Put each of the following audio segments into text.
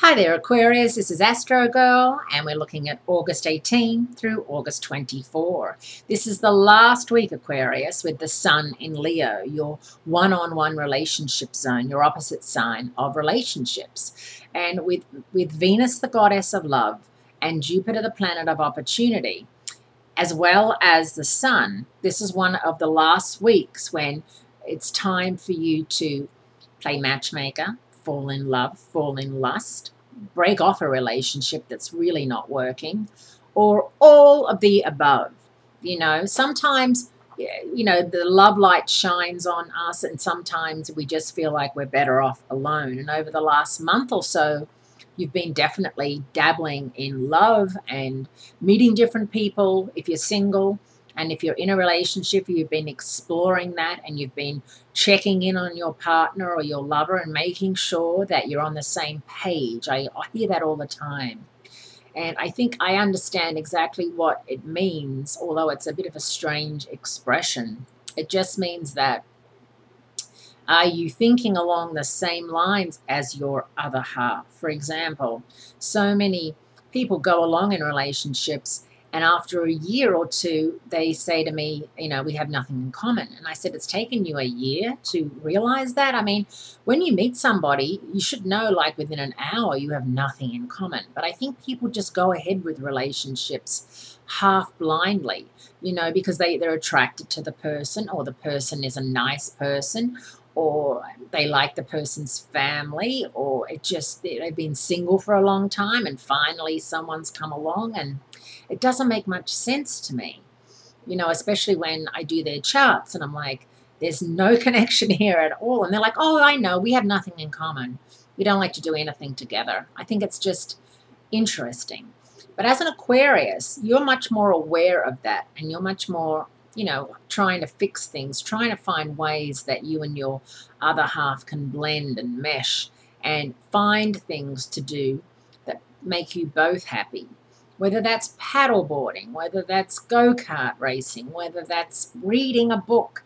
Hi there, Aquarius. This is Astrogirl, and we're looking at August 18 through August 24. This is the last week, Aquarius, with the Sun in Leo, your one-on-one relationship zone, your opposite sign of relationships. And with Venus, the goddess of love, and Jupiter, the planet of opportunity, as well as the Sun, this is one of the last weeks when it's time for you to play matchmaker, fall in love, fall in lust, break off a relationship that's really not working, or all of the above. Sometimes, the love light shines on us, and sometimes we just feel like we're better off alone. And over the last month or so, you've been definitely dabbling in love and meeting different people if you're single. And if you're in a relationship, you've been exploring that and you've been checking in on your partner or your lover and making sure that you're on the same page. I hear that all the time. And I think I understand exactly what it means, although it's a bit of a strange expression. It just means that are you thinking along the same lines as your other half? For example, so many people go along in relationships, and after a year or two, they say to me, we have nothing in common. And I said, it's taken you a year to realize that? I mean, when you meet somebody, you should know, like within an hour, you have nothing in common. But I think people just go ahead with relationships half blindly, because they're attracted to the person, or the person is a nice person, or they like the person's family, or they've been single for a long time and finally someone's come along, and it doesn't make much sense to me, especially when I do their charts and I'm like, there's no connection here at all. And they're like, oh, I know, we have nothing in common. We don't like to do anything together. I think it's just interesting. But as an Aquarius, you're much more aware of that, and you're much more trying to fix things, trying to find ways that you and your other half can blend and mesh and find things to do that make you both happy. Whether that's paddleboarding, whether that's go-kart racing, whether that's reading a book,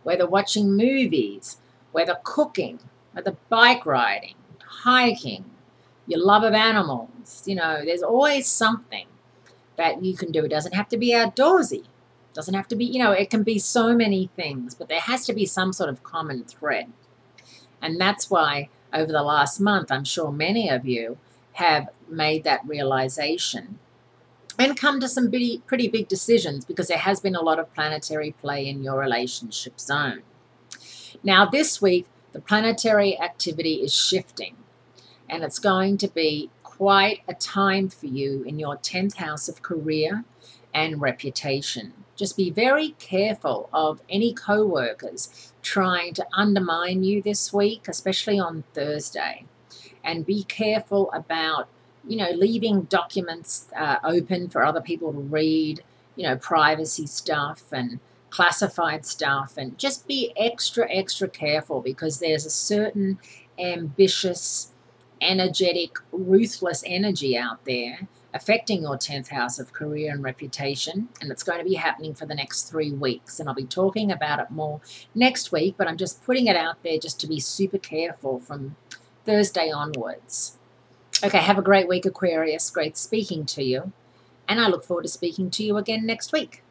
whether watching movies, whether cooking, whether bike riding, hiking, your love of animals. There's always something that you can do. It doesn't have to be outdoorsy. Doesn't have to be, it can be so many things, but there has to be some sort of common thread. And that's why over the last month, I'm sure many of you have made that realization and come to some pretty big decisions, because there has been a lot of planetary play in your relationship zone. Now this week, the planetary activity is shifting, and it's going to be quite a time for you in your 10th house of career and reputation. Just be very careful of any coworkers trying to undermine you this week, especially on Thursday. And be careful about, leaving documents open for other people to read, privacy stuff and classified stuff. And just be extra, extra careful, because there's a certain ambitious, energetic, ruthless energy out there affecting your 10th house of career and reputation, and it's going to be happening for the next 3 weeks, and I'll be talking about it more next week, but I'm just putting it out there just to be super careful from Thursday onwards. Okay, have a great week, Aquarius. Great speaking to you, and I look forward to speaking to you again next week.